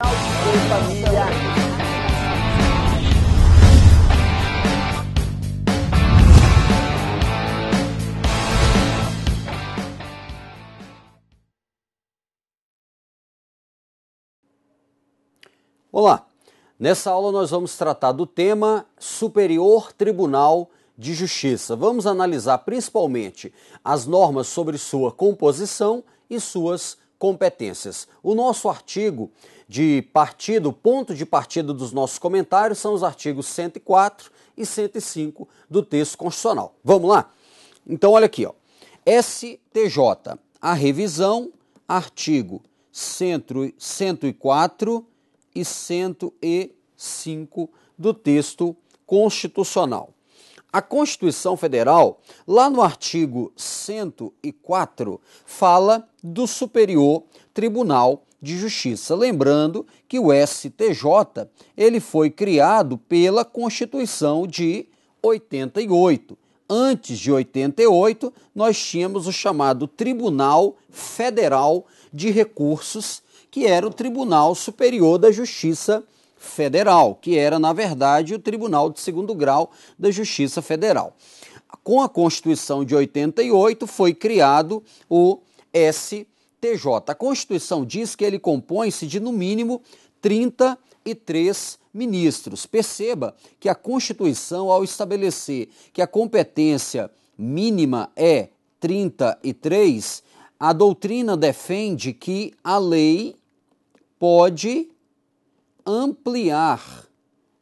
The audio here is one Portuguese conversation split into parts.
Oi, família. Olá, nessa aula nós vamos tratar do tema Superior Tribunal de Justiça. Vamos analisar principalmente as normas sobre sua composição e suas competências. O nosso artigo de partida, o ponto de partida dos nossos comentários são os artigos 104 e 105 do texto constitucional. Vamos lá? Então olha aqui, ó. STJ, a revisão, artigo 104 e 105 do texto constitucional. A Constituição Federal, lá no artigo 104, fala do Superior Tribunal de Justiça. Lembrando que o STJ, ele foi criado pela Constituição de 88. Antes de 88, nós tínhamos o chamado Tribunal Federal de Recursos, que era o Tribunal Superior da Justiça Federal, que era, na verdade, o Tribunal de Segundo Grau da Justiça Federal. Com a Constituição de 88, foi criado o STJ. A Constituição diz que ele compõe-se de, no mínimo, 33 ministros. Perceba que a Constituição, ao estabelecer que a competência mínima é 33, a doutrina defende que a lei pode ampliar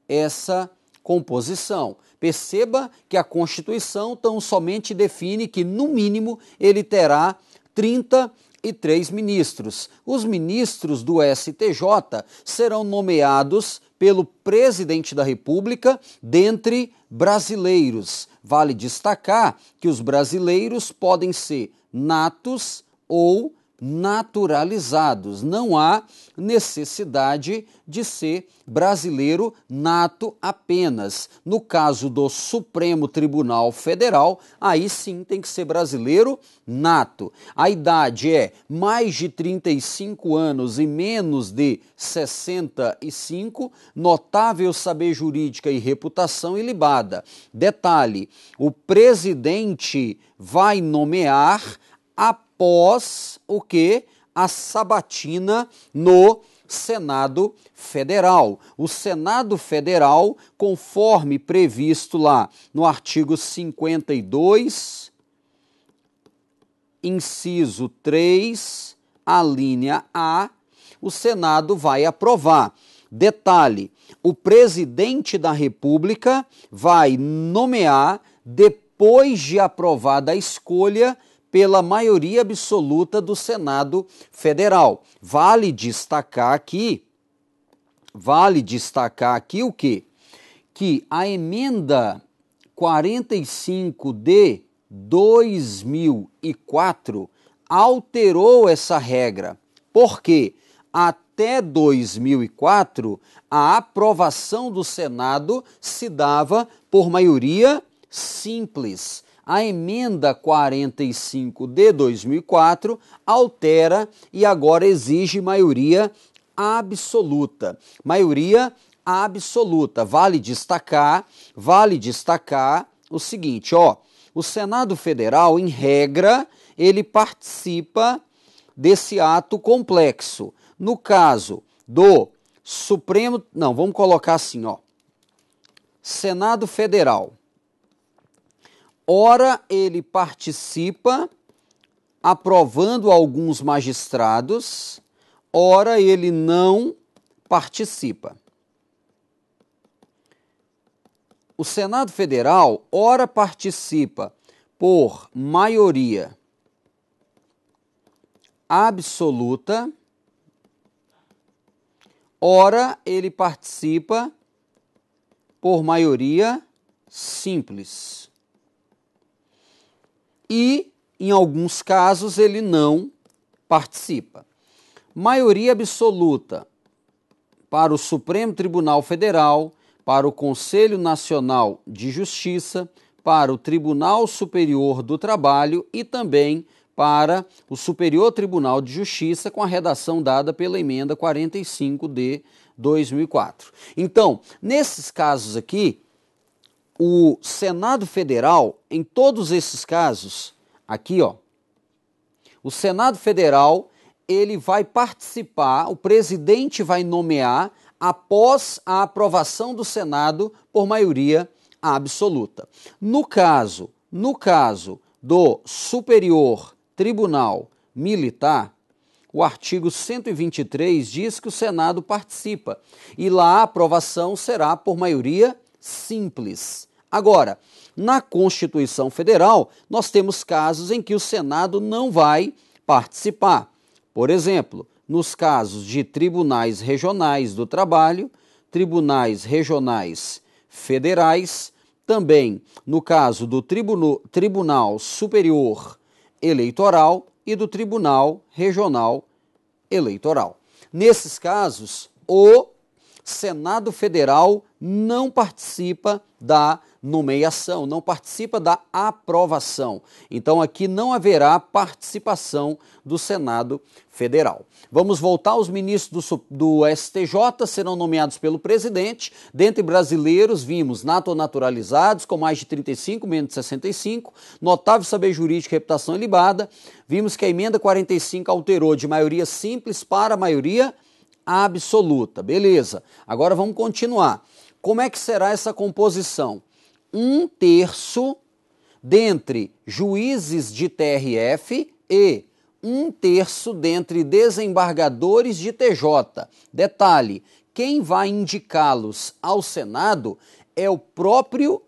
essa composição. Perceba que a Constituição tão somente define que, no mínimo, ele terá 33 ministros. Os ministros do STJ serão nomeados pelo presidente da República dentre brasileiros. Vale destacar que os brasileiros podem ser natos ou naturalizados. Não há necessidade de ser brasileiro nato apenas. No caso do Supremo Tribunal Federal, aí sim tem que ser brasileiro nato. A idade é mais de 35 anos e menos de 65, notável saber jurídica e reputação ilibada. Detalhe, o presidente vai nomear após o que? A sabatina no Senado Federal. O Senado Federal, conforme previsto lá no artigo 52, inciso 3, a linha A, o Senado vai aprovar. Detalhe, o presidente da República vai nomear, depois de aprovada a escolha, pela maioria absoluta do Senado Federal. Vale destacar aqui o quê? Que a emenda 45 de 2004 alterou essa regra. Por quê? Até 2004, a aprovação do Senado se dava por maioria simples. A emenda 45 de 2004 altera e agora exige maioria absoluta. Maioria absoluta. Vale destacar o seguinte, ó, o Senado Federal, em regra, ele participa desse ato complexo. No caso do Supremo, não, vamos colocar assim, ó, Senado Federal. Ora, ele participa aprovando alguns magistrados, ora, ele não participa. O Senado Federal, ora, participa por maioria absoluta, ora, ele participa por maioria simples. E, em alguns casos, ele não participa. Maioria absoluta para o Supremo Tribunal Federal, para o Conselho Nacional de Justiça, para o Tribunal Superior do Trabalho e também para o Superior Tribunal de Justiça com a redação dada pela emenda 45 de 2004. Então, nesses casos aqui, o Senado Federal, em todos esses casos, aqui ó, o Senado Federal, ele vai participar, o presidente vai nomear após a aprovação do Senado por maioria absoluta. No caso do Superior Tribunal Militar, o artigo 123 diz que o Senado participa e lá a aprovação será por maioria simples. Agora, na Constituição Federal, nós temos casos em que o Senado não vai participar. Por exemplo, nos casos de tribunais regionais do trabalho, tribunais regionais federais, também no caso do Tribunal Superior Eleitoral e do Tribunal Regional Eleitoral. Nesses casos, o Senado Federal não participa da nomeação, não participa da aprovação. Então aqui não haverá participação do Senado Federal. Vamos voltar, os ministros do STJ serão nomeados pelo presidente. Dentre brasileiros, vimos naturalizados com mais de 35, menos de 65, notável saber jurídico, reputação ilibada. Vimos que a emenda 45 alterou de maioria simples para maioria absoluta. Beleza, agora vamos continuar. Como é que será essa composição? 1/3 dentre juízes de TRF e 1/3 dentre desembargadores de TJ. Detalhe, quem vai indicá-los ao Senado é o próprio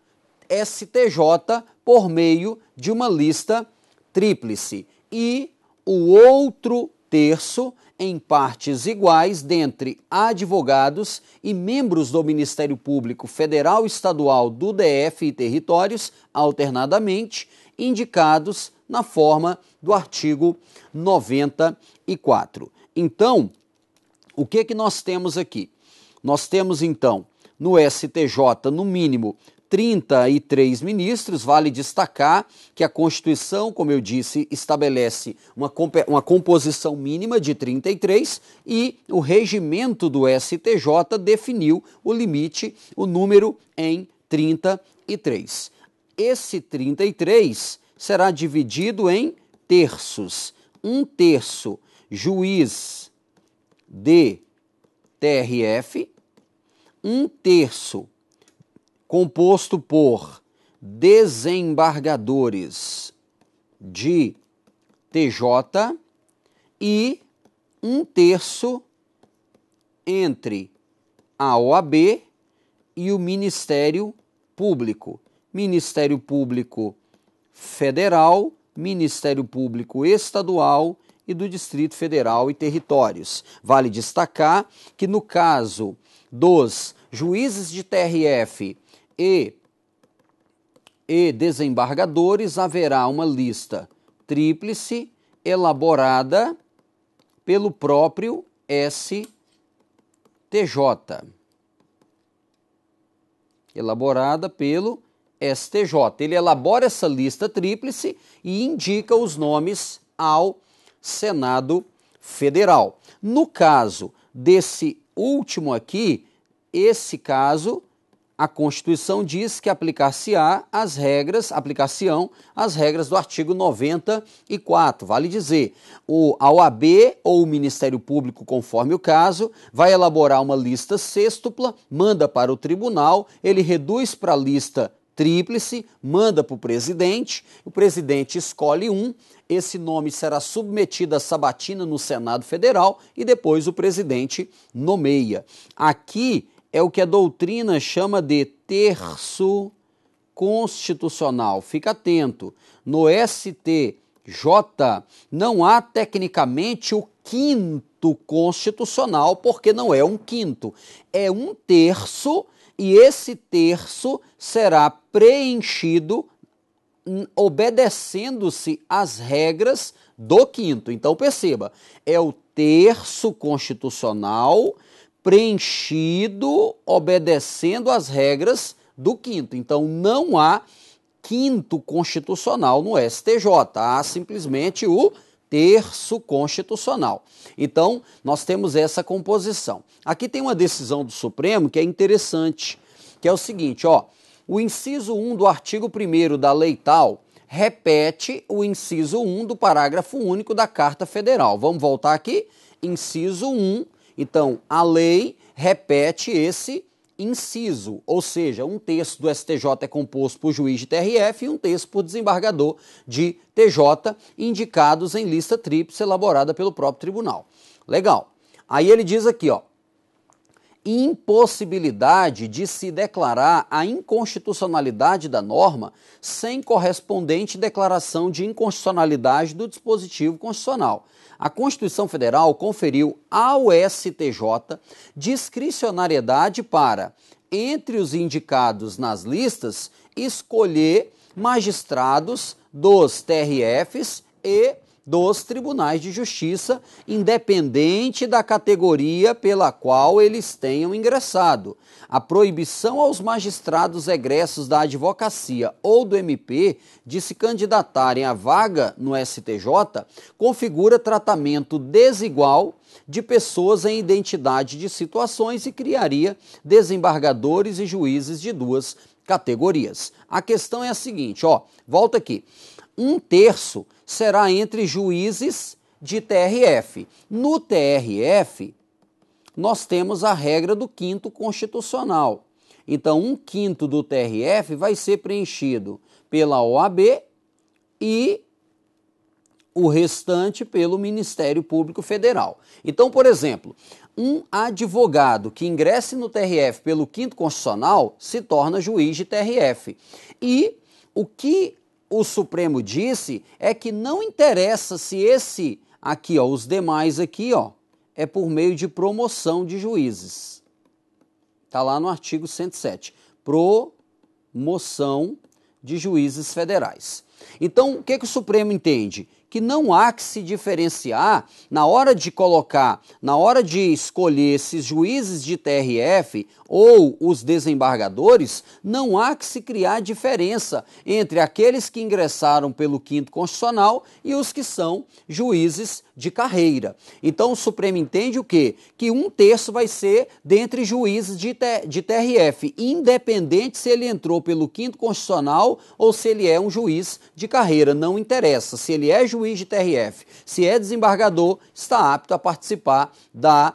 STJ por meio de uma lista tríplice. E o outro terço em partes iguais dentre advogados e membros do Ministério Público Federal, Estadual, do DF e territórios, alternadamente, indicados na forma do artigo 94. Então, o que nós temos aqui? Nós temos, então, no STJ, no mínimo, 33 ministros. Vale destacar que a Constituição, como eu disse, estabelece uma composição mínima de 33 e o regimento do STJ definiu o limite, o número em 33. Esse 33 será dividido em terços. 1/3 juiz de TRF, 1/3 composto por desembargadores de TJ e 1/3 entre a OAB e o Ministério Público. Ministério Público Federal, Ministério Público Estadual e do Distrito Federal e territórios. Vale destacar que no caso dos juízes de TRF e desembargadores, haverá uma lista tríplice elaborada pelo próprio STJ. Elaborada pelo STJ. Ele elabora essa lista tríplice e indica os nomes ao Senado Federal. No caso desse último aqui, esse caso, a Constituição diz que aplicar-se-ão as regras do artigo 94. Vale dizer, a OAB ou o Ministério Público, conforme o caso, vai elaborar uma lista sêxtupla, manda para o tribunal, ele reduz para a lista tríplice, manda para o presidente escolhe um, esse nome será submetido à sabatina no Senado Federal e depois o presidente nomeia. Aqui é o que a doutrina chama de terço constitucional. Fica atento, no STJ não há tecnicamente o quinto constitucional, porque não é um quinto, é 1/3 e esse terço será preenchido obedecendo-se às regras do quinto. Então perceba, é o terço constitucional preenchido obedecendo às regras do quinto. Então não há quinto constitucional no STJ, há simplesmente o terço constitucional. Então, nós temos essa composição. Aqui tem uma decisão do Supremo que é interessante, que é o seguinte, ó, o inciso 1 do artigo 1º da lei tal repete o inciso 1 do parágrafo único da Carta Federal. Vamos voltar aqui, inciso 1, então a lei repete esse inciso, ou seja, um terço do STJ é composto por juiz de TRF e um terço por desembargador de TJ, indicados em lista tríplice elaborada pelo próprio tribunal. Legal. Aí ele diz aqui, ó, impossibilidade de se declarar a inconstitucionalidade da norma sem correspondente declaração de inconstitucionalidade do dispositivo constitucional. A Constituição Federal conferiu ao STJ discricionariedade para, entre os indicados nas listas, escolher magistrados dos TRFs e dos tribunais de justiça, independente da categoria pela qual eles tenham ingressado. A proibição aos magistrados egressos da advocacia ou do MP de se candidatarem à vaga no STJ configura tratamento desigual de pessoas em identidade de situações e criaria desembargadores e juízes de duas categorias. A questão é a seguinte, ó, volta aqui. Um terço será entre juízes de TRF. No TRF, nós temos a regra do quinto constitucional. Então, um quinto do TRF vai ser preenchido pela OAB e o restante pelo Ministério Público Federal. Então, por exemplo, um advogado que ingresse no TRF pelo quinto constitucional se torna juiz de TRF. E o que o Supremo disse é que não interessa se esse aqui, ó, os demais aqui, ó, é por meio de promoção de juízes. Está lá no artigo 107. Promoção de juízes federais. Então, o que o Supremo entende? Que não há que se diferenciar na hora de colocar, na hora de escolher esses juízes de TRF ou os desembargadores, não há que se criar diferença entre aqueles que ingressaram pelo quinto constitucional e os que são juízes de carreira. Então o Supremo entende o quê? Que um terço vai ser dentre juízes de TRF, independente se ele entrou pelo quinto constitucional ou se ele é um juiz de carreira, não interessa. Se ele é juiz de TRF, se é desembargador, está apto a participar da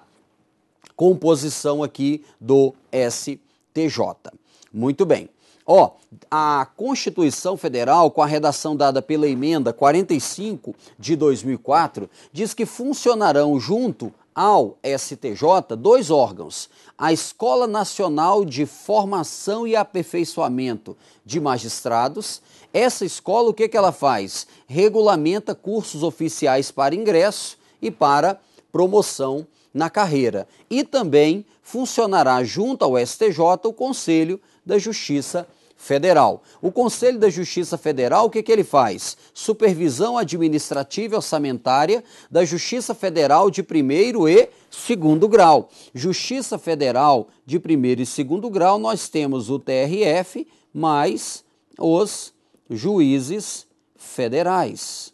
composição aqui do STJ. Muito bem. Ó, a Constituição Federal, com a redação dada pela emenda 45 de 2004, diz que funcionarão junto ao STJ dois órgãos: a Escola Nacional de Formação e Aperfeiçoamento de Magistrados. Essa escola, o que ela faz? Regulamenta cursos oficiais para ingresso e para promoção na carreira. E também funcionará junto ao STJ o Conselho da Justiça Federal. O Conselho da Justiça Federal, o que ele faz? Supervisão administrativa e orçamentária da Justiça Federal de primeiro e segundo grau. Justiça Federal de primeiro e segundo grau, nós temos o TRF mais os juízes federais.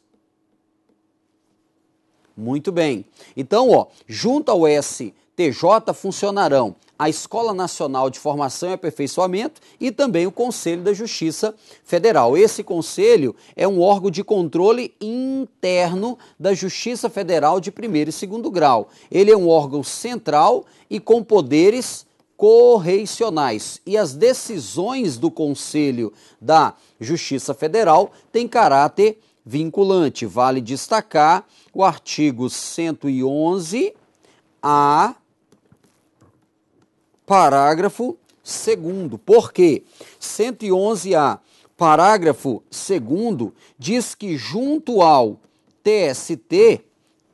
Muito bem. Então, ó, junto ao STJ funcionarão a Escola Nacional de Formação e Aperfeiçoamento e também o Conselho da Justiça Federal. Esse conselho é um órgão de controle interno da Justiça Federal de primeiro e segundo grau. Ele é um órgão central e com poderes correicionais. E as decisões do Conselho da Justiça Federal têm caráter vinculante. Vale destacar o artigo 111A, parágrafo 2º. Por quê? 111A, parágrafo 2º, diz que junto ao TST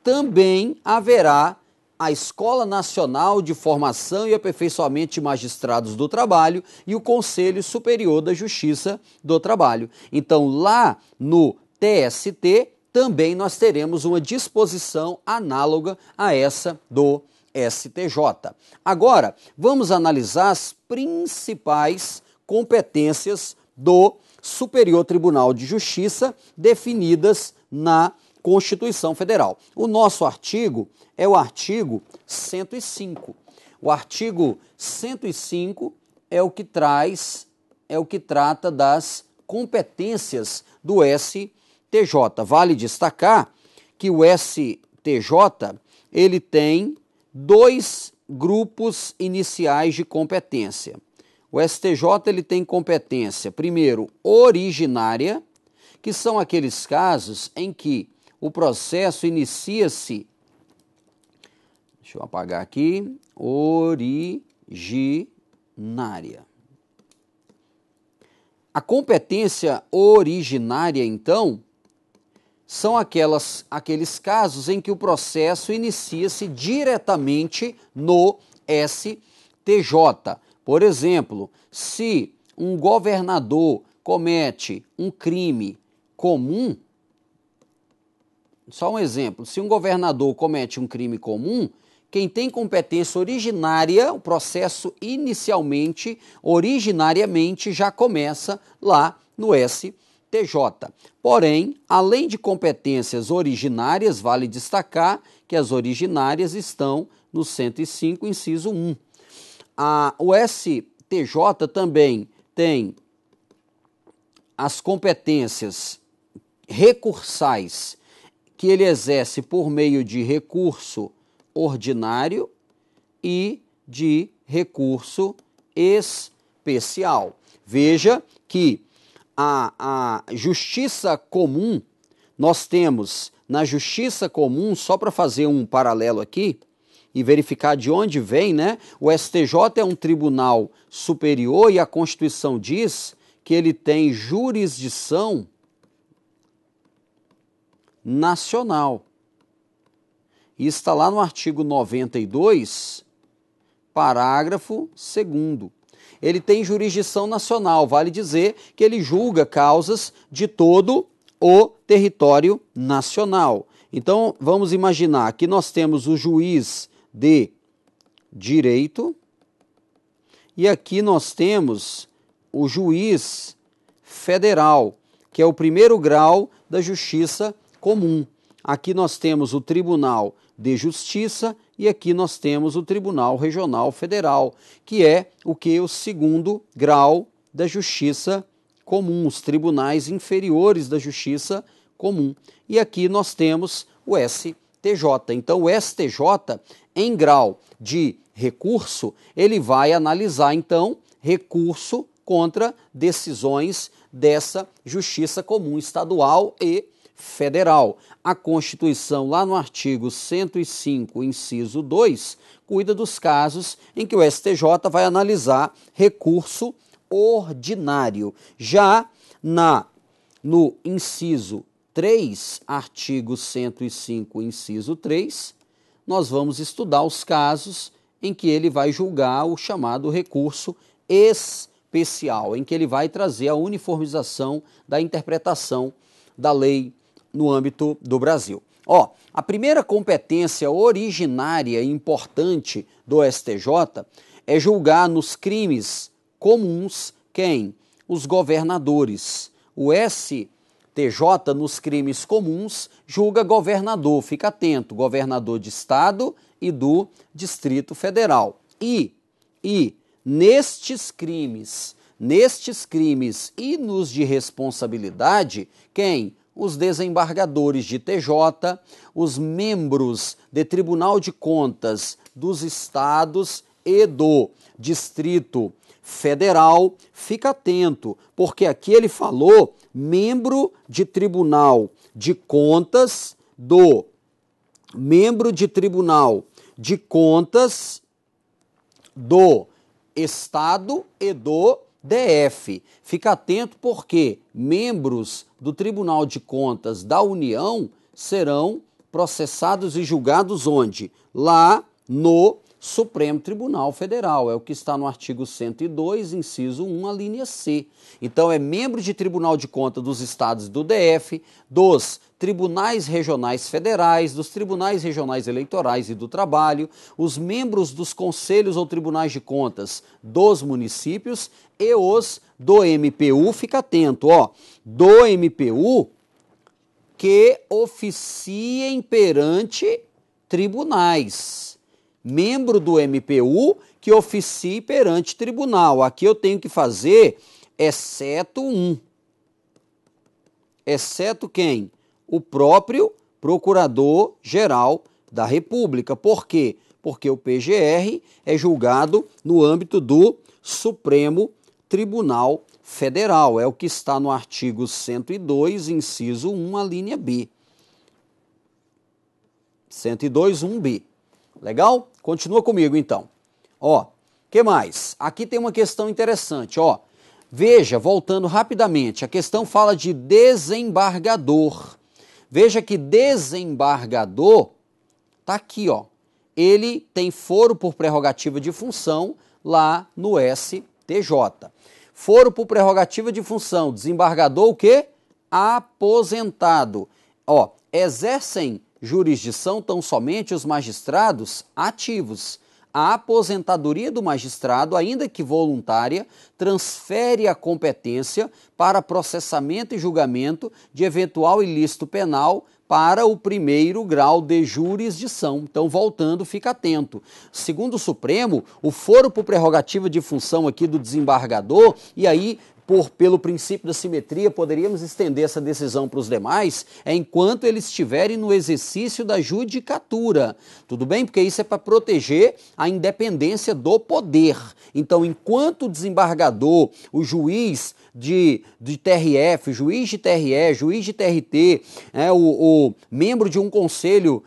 também haverá a Escola Nacional de Formação e Aperfeiçoamento de Magistrados do Trabalho e o Conselho Superior da Justiça do Trabalho. Então, lá no TST, também nós teremos uma disposição análoga a essa do STJ. Agora, vamos analisar as principais competências do Superior Tribunal de Justiça definidas na Constituição Federal. O nosso artigo é o artigo 105. O artigo 105 é o que trata das competências do STJ. Vale destacar que o STJ, ele tem dois grupos iniciais de competência. O STJ, ele tem competência, primeiro, originária, que são aqueles casos em que o processo inicia-se, deixa eu apagar aqui, originária. A competência originária, então, são aqueles casos em que o processo inicia-se diretamente no STJ. Por exemplo, se um governador comete um crime comum, só um exemplo, se um governador comete um crime comum, quem tem competência originária, o processo originariamente já começa lá no STJ. Porém, além de competências originárias, vale destacar que as originárias estão no 105, inciso 1. O STJ também tem as competências recursais que ele exerce por meio de recurso ordinário e de recurso especial. Veja que a justiça comum, nós temos na justiça comum, só para fazer um paralelo aqui e verificar de onde vem, né? O STJ é um tribunal superior e a Constituição diz que ele tem jurisdição nacional. E está lá no artigo 92, parágrafo 2º. Ele tem jurisdição nacional, vale dizer que ele julga causas de todo o território nacional. Então, vamos imaginar que nós temos o juiz de direito e aqui nós temos o juiz federal, que é o primeiro grau da justiça comum. Aqui nós temos o Tribunal de Justiça e aqui nós temos o Tribunal Regional Federal, que é o segundo grau da justiça comum, os tribunais inferiores da justiça comum. E aqui nós temos o STJ. Então, o STJ, em grau de recurso, ele vai analisar, então, recurso contra decisões dessa justiça comum estadual e federal. A Constituição, lá no artigo 105, inciso 2, cuida dos casos em que o STJ vai analisar recurso ordinário. Já no inciso 3, artigo 105, inciso 3, nós vamos estudar os casos em que ele vai julgar o chamado recurso especial, em que ele vai trazer a uniformização da interpretação da lei no âmbito do Brasil. A primeira competência originária e importante do STJ é julgar nos crimes comuns quem? Os governadores. O STJ, nos crimes comuns, julga governador, fica atento, governador de estado e do Distrito Federal. E nestes crimes e nos de responsabilidade, quem? Os desembargadores de TJ, os membros de Tribunal de Contas dos estados e do Distrito Federal. Fica atento, porque aqui ele falou membro de Tribunal de Contas do Estado e do DF. Fica atento porque membros do Tribunal de Contas da União serão processados e julgados onde? Lá no Supremo Tribunal Federal, é o que está no artigo 102, inciso 1, a linha C. Então, é membro de Tribunal de Contas dos Estados do DF, dos Tribunais Regionais Federais, dos Tribunais Regionais Eleitorais e do Trabalho, os membros dos Conselhos ou Tribunais de Contas dos municípios e os do MPU, fica atento, ó, do MPU que oficiem perante tribunais. Membro do MPU que oficie perante tribunal. Aqui eu tenho que fazer exceto um. Exceto quem? O próprio Procurador-Geral da República. Por quê? Porque o PGR é julgado no âmbito do Supremo Tribunal Federal. É o que está no artigo 102, inciso 1, a linha B. 102, 1B. Legal? Continua comigo, então. Ó, que mais? Aqui tem uma questão interessante, ó. Veja, voltando rapidamente, a questão fala de desembargador. Veja que desembargador tá aqui, ó. Ele tem foro por prerrogativa de função lá no STJ. Foro por prerrogativa de função, desembargador o quê? Aposentado. Ó, exercem jurisdição tão somente os magistrados ativos. A aposentadoria do magistrado, ainda que voluntária, transfere a competência para processamento e julgamento de eventual ilícito penal para o primeiro grau de jurisdição. Então, voltando, fica atento. Segundo o Supremo, o foro por prerrogativa de função aqui do desembargador, e aí pelo princípio da simetria, poderíamos estender essa decisão para os demais, enquanto eles estiverem no exercício da judicatura. Tudo bem? Porque isso é para proteger a independência do poder. Então, enquanto o desembargador, o juiz de TRF, juiz de TRE, juiz de TRT, o membro de um conselho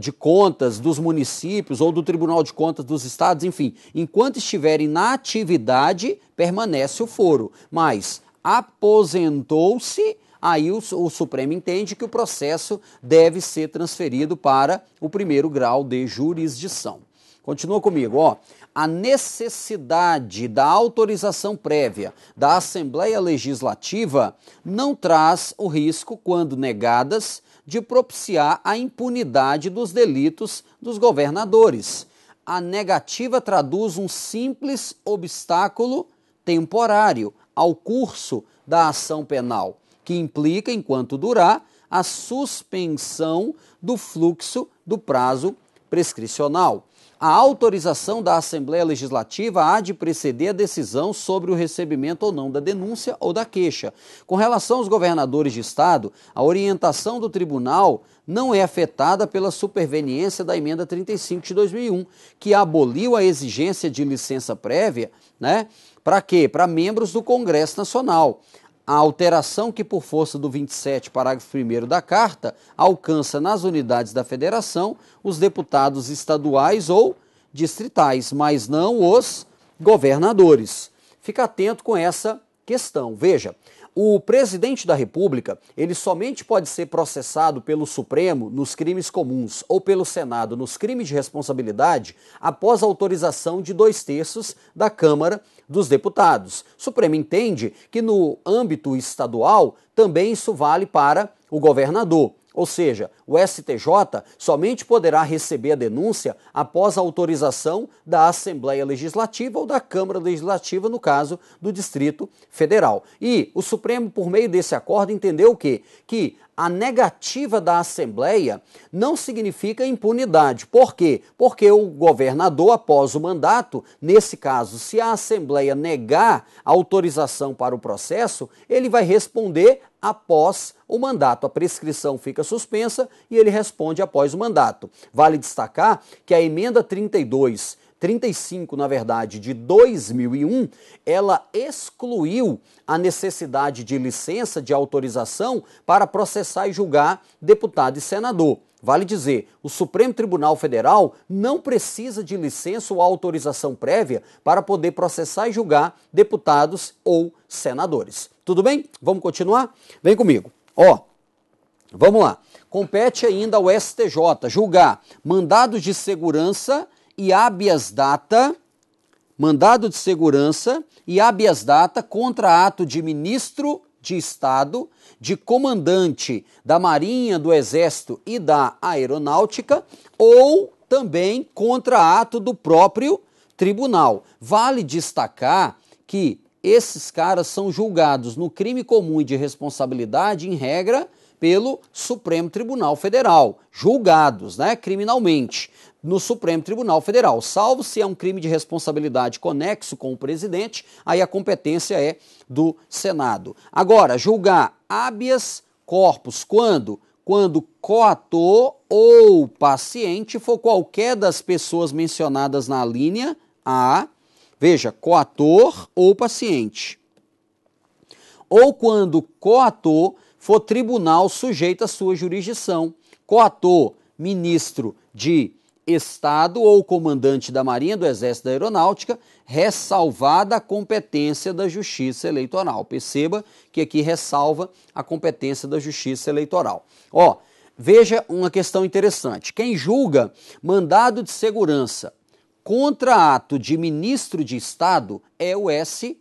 de contas dos municípios ou do Tribunal de Contas dos estados, enfim, enquanto estiverem na atividade, permanece o foro. Mas aposentou-se, aí o Supremo entende que o processo deve ser transferido para o primeiro grau de jurisdição. Continua comigo, ó. A necessidade da autorização prévia da Assembleia Legislativa não traz o risco, quando negadas, de propiciar a impunidade dos delitos dos governadores. A negativa traduz um simples obstáculo temporário ao curso da ação penal, que implica, enquanto durar, a suspensão do fluxo do prazo prescricional. A autorização da Assembleia Legislativa há de preceder a decisão sobre o recebimento ou não da denúncia ou da queixa. Com relação aos governadores de estado, a orientação do tribunal não é afetada pela superveniência da emenda 35 de 2001, que aboliu a exigência de licença prévia, né? Para quê? Para membros do Congresso Nacional. A alteração que, por força do 27, parágrafo 1º da Carta, alcança nas unidades da Federação os deputados estaduais ou distritais, mas não os governadores. Fica atento com essa questão. Veja, o presidente da República, ele somente pode ser processado pelo Supremo nos crimes comuns ou pelo Senado nos crimes de responsabilidade após a autorização de 2/3 da Câmara dos Deputados. O Supremo entende que no âmbito estadual também isso vale para o governador. Ou seja, o STJ somente poderá receber a denúncia após a autorização da Assembleia Legislativa ou da Câmara Legislativa, no caso do Distrito Federal. E o Supremo, por meio desse acordo, entendeu o quê? Que a negativa da Assembleia não significa impunidade. Por quê? Porque o governador, após o mandato, nesse caso, se a Assembleia negar a autorização para o processo, ele vai responder após o mandato. A prescrição fica suspensa e ele responde após o mandato. Vale destacar que a emenda 35, na verdade, de 2001, ela excluiu a necessidade de licença, de autorização para processar e julgar deputado e senador. Vale dizer, o Supremo Tribunal Federal não precisa de licença ou autorização prévia para poder processar e julgar deputados ou senadores. Tudo bem? Vamos continuar? Vem comigo. Ó, vamos lá. Compete ainda ao STJ julgar mandados de segurança e habeas data, mandado de segurança e habeas data contra ato de ministro de Estado, de comandante da Marinha, do Exército e da Aeronáutica, ou também contra ato do próprio tribunal. Vale destacar que esses caras são julgados no crime comum e de responsabilidade, em regra, pelo Supremo Tribunal Federal, julgados, criminalmente, no Supremo Tribunal Federal, salvo se é um crime de responsabilidade conexo com o presidente, aí a competência é do Senado. Agora, julgar habeas corpus, quando coator ou paciente for qualquer das pessoas mencionadas na linha A, veja, coator ou paciente, ou quando coator for tribunal sujeito à sua jurisdição, coator, ministro de Estado ou comandante da Marinha, do Exército, da Aeronáutica, ressalvada a competência da Justiça Eleitoral. Perceba que aqui ressalva a competência da Justiça Eleitoral. Veja uma questão interessante. Quem julga mandado de segurança contra ato de ministro de Estado é o STJ.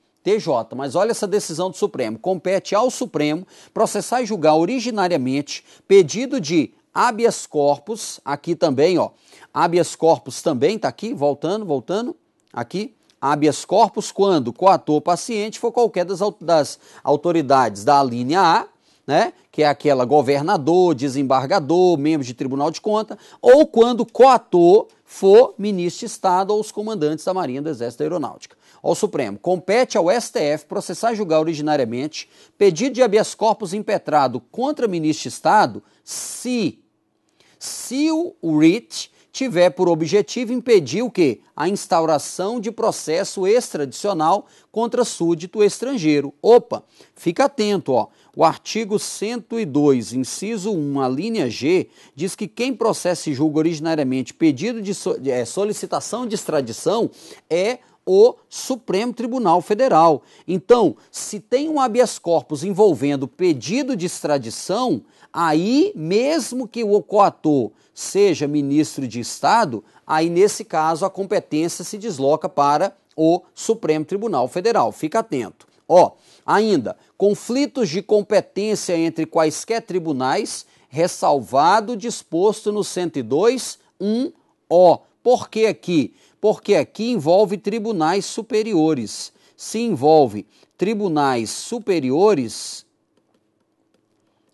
Mas olha essa decisão do Supremo. Compete ao Supremo processar e julgar originariamente pedido de habeas corpus, aqui também, habeas corpus também, está aqui, voltando, aqui, habeas corpus quando coator paciente for qualquer das autoridades da linha A, que é aquela governador, desembargador, membro de Tribunal de Contas, ou quando coator for ministro de Estado ou os comandantes da Marinha, do Exército, da Aeronáutica. Ao Supremo, compete ao STF processar e julgar originariamente pedido de habeas corpus impetrado contra ministro de Estado se o writ tiver por objetivo impedir o quê? A instauração de processo extradicional contra súdito estrangeiro. Fica atento, O artigo 102, inciso 1, a linha G, diz que quem processa e julga originariamente pedido de solicitação de extradição é o Supremo Tribunal Federal. Então, se tem um habeas corpus envolvendo pedido de extradição, aí, mesmo que o coator seja ministro de Estado, aí, nesse caso, a competência se desloca para o Supremo Tribunal Federal. Fica atento. Ainda, conflitos de competência entre quaisquer tribunais, ressalvado o disposto no 102.1. Por que aqui? Porque aqui envolve tribunais superiores. Se envolve tribunais superiores,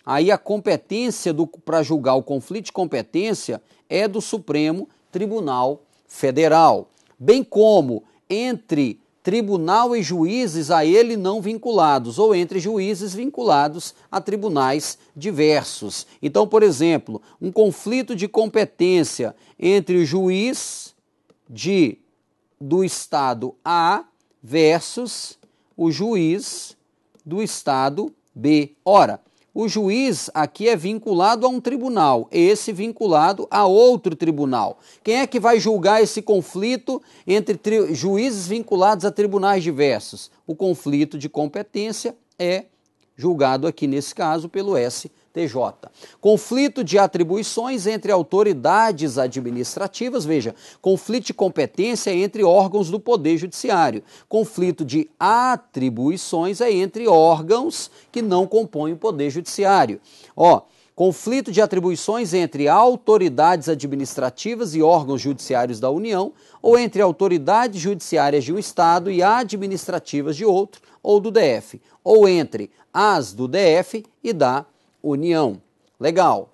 aí a competência para julgar o conflito de competência é do Supremo Tribunal Federal, bem como entre tribunal e juízes a ele não vinculados, ou entre juízes vinculados a tribunais diversos. Então, por exemplo, um conflito de competência entre o juiz do Estado A versus o juiz do Estado B. Ora, o juiz aqui é vinculado a um tribunal, esse vinculado a outro tribunal. Quem é que vai julgar esse conflito entre juízes vinculados a tribunais diversos? O conflito de competência é julgado aqui, nesse caso, pelo STJ. Conflito de atribuições entre autoridades administrativas, veja, conflito de competência é entre órgãos do Poder Judiciário. Conflito de atribuições é entre órgãos que não compõem o Poder Judiciário. Conflito de atribuições entre autoridades administrativas e órgãos judiciários da União, ou entre autoridades judiciárias de um Estado e administrativas de outro, ou do DF, ou entre as do DF e da União. Legal.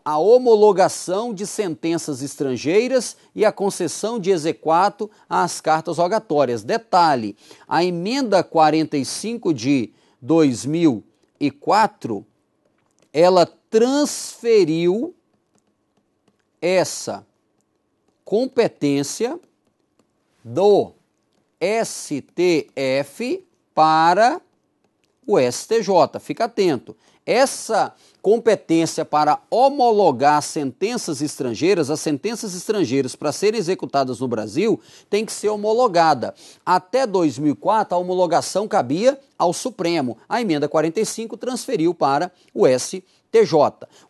A homologação de sentenças estrangeiras e a concessão de exequato às cartas rogatórias. Detalhe, a emenda 45 de 2004, ela transferiu essa competência do STF para o STJ. Fica atento. Essa competência para homologar sentenças estrangeiras, as sentenças estrangeiras para serem executadas no Brasil, tem que ser homologada. Até 2004, a homologação cabia ao Supremo. A emenda 45 transferiu para o STJ.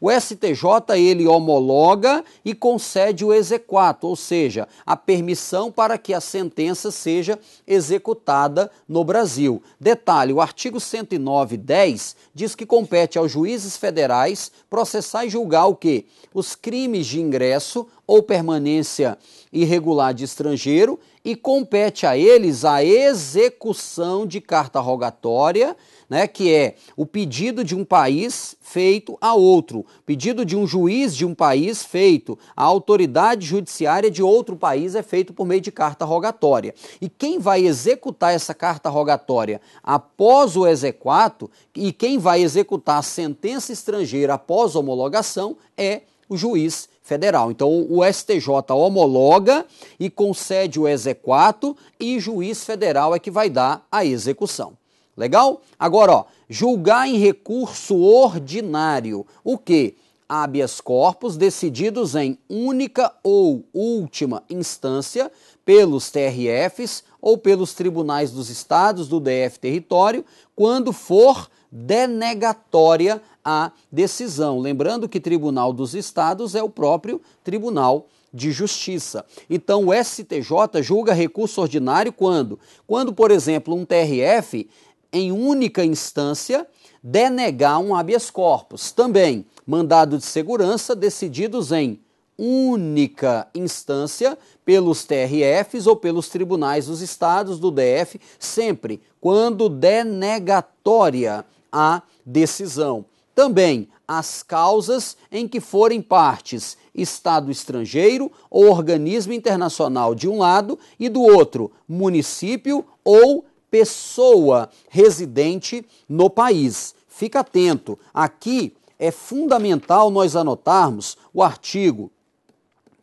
O STJ, ele homologa e concede o exequatur, ou seja, a permissão para que a sentença seja executada no Brasil. Detalhe, o artigo 109.10 diz que compete aos juízes federais processar e julgar o quê? Os crimes de ingresso ou permanência irregular de estrangeiro, e compete a eles a execução de carta rogatória, né, que é o pedido de um país feito a outro, pedido de um juiz de um país feito à autoridade judiciária de outro país é feito por meio de carta rogatória. E quem vai executar essa carta rogatória após o exequatur e quem vai executar a sentença estrangeira após a homologação é o juiz federal. Então, o STJ homologa e concede o exequatur e o juiz federal é que vai dar a execução. Legal? Agora, ó, julgar em recurso ordinário. O quê? Habeas corpus decididos em única ou última instância pelos TRFs ou pelos tribunais dos estados do DF território, quando for denegatória a decisão. Lembrando que Tribunal dos Estados é o próprio Tribunal de Justiça. Então, o STJ julga recurso ordinário quando? Quando, por exemplo, um TRF, em única instância, denegar um habeas corpus. Também, mandado de segurança decididos em única instância pelos TRFs ou pelos tribunais dos estados do DF, sempre quando denegatória a decisão. Também as causas em que forem partes Estado estrangeiro ou organismo internacional de um lado e do outro município ou pessoa residente no país. Fica atento, aqui é fundamental nós anotarmos o artigo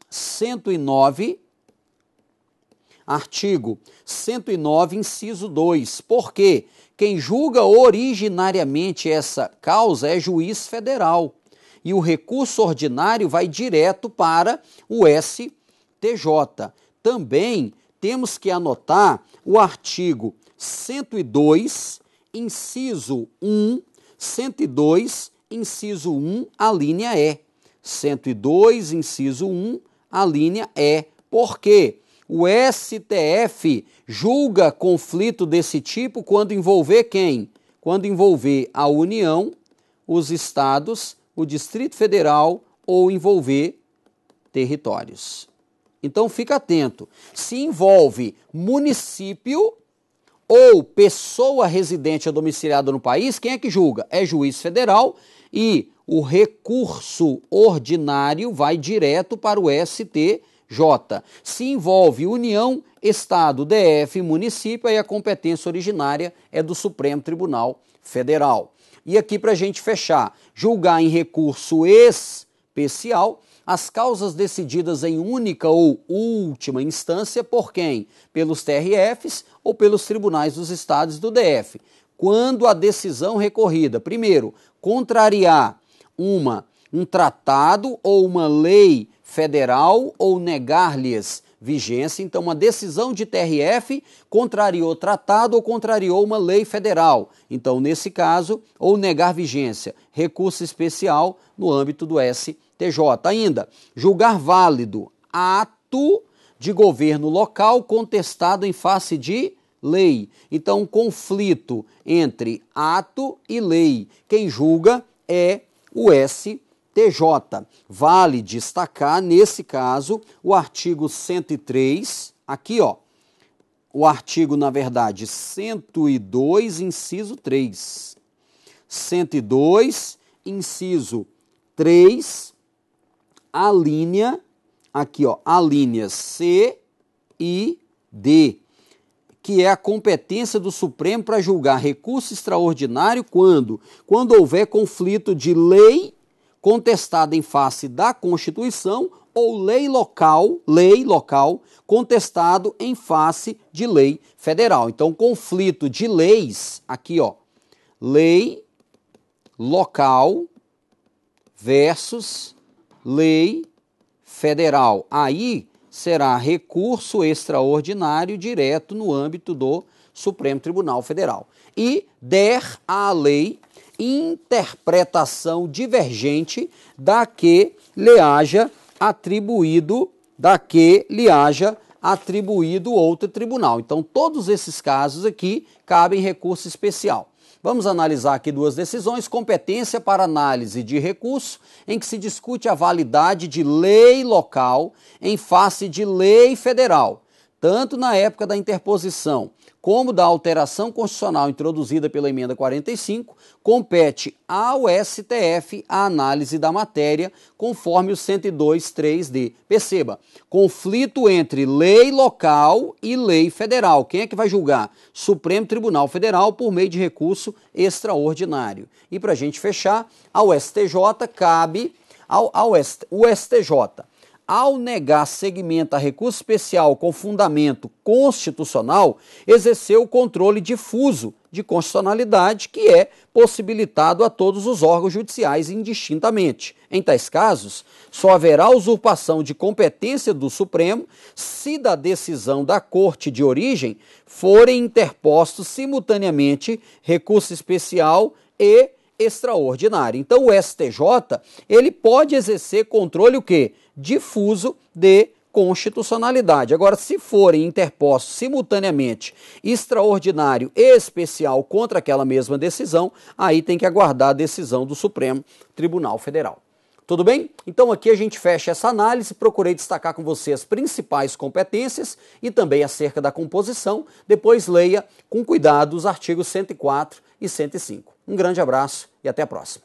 109, inciso 2, porque quem julga originariamente essa causa é juiz federal e o recurso ordinário vai direto para o STJ. Também temos que anotar o artigo 102, inciso 1, 102, inciso 1, a linha E. 102, inciso 1, a linha E. Por quê? O STF julga conflito desse tipo quando envolver quem? Quando envolver a União, os estados, o Distrito Federal ou envolver territórios. Então fica atento. Se envolve município ou pessoa residente ou domiciliada no país, quem é que julga? É juiz federal e o recurso ordinário vai direto para o STJ. Se envolve União, Estado, DF, município, aí a competência originária é do Supremo Tribunal Federal. E aqui para a gente fechar, julgar em recurso especial as causas decididas em única ou última instância por quem? Pelos TRFs ou pelos tribunais dos estados do DF. Quando a decisão recorrida, primeiro, contrariar um tratado ou uma lei federal ou negar-lhes vigência, então uma decisão de TRF contrariou tratado ou contrariou uma lei federal. Então, nesse caso, ou negar vigência, recurso especial no âmbito do STJ. Ainda, julgar válido ato de governo local contestado em face de lei. Então, conflito entre ato e lei. Quem julga é o STJ. Vale destacar, nesse caso, o artigo 103, aqui ó, o artigo, na verdade, 102, inciso 3. 102, inciso 3, a linha, aqui ó, a linha C e D, que é a competência do Supremo para julgar recurso extraordinário quando houver conflito de lei contestada em face da Constituição ou lei local contestado em face de lei federal. Então, conflito de leis, aqui ó, lei local versus lei federal. Aí será recurso extraordinário direto no âmbito do Supremo Tribunal Federal. E der à lei interpretação divergente da que lhe haja atribuído outro tribunal. Então, todos esses casos aqui cabem recurso especial. Vamos analisar aqui duas decisões: competência para análise de recurso, em que se discute a validade de lei local em face de lei federal, tanto na época da interposição como da alteração constitucional introduzida pela emenda 45, compete ao STF a análise da matéria, conforme o 102.3d. Perceba, conflito entre lei local e lei federal. Quem é que vai julgar? Supremo Tribunal Federal, por meio de recurso extraordinário. E para a gente fechar, ao STJ cabe o STJ, ao negar seguimento a recurso especial com fundamento constitucional, exerceu o controle difuso de constitucionalidade que é possibilitado a todos os órgãos judiciais indistintamente. Em tais casos, só haverá usurpação de competência do Supremo se da decisão da Corte de origem forem interpostos simultaneamente recurso especial e extraordinário. Então o STJ, ele pode exercer controle o quê? Difuso de constitucionalidade. Agora, se forem interpostos simultaneamente extraordinário e especial contra aquela mesma decisão, aí tem que aguardar a decisão do Supremo Tribunal Federal. Tudo bem? Então aqui a gente fecha essa análise, procurei destacar com você as principais competências e também acerca da composição. Depois leia com cuidado os artigos 104 e 105. Um grande abraço e até a próxima.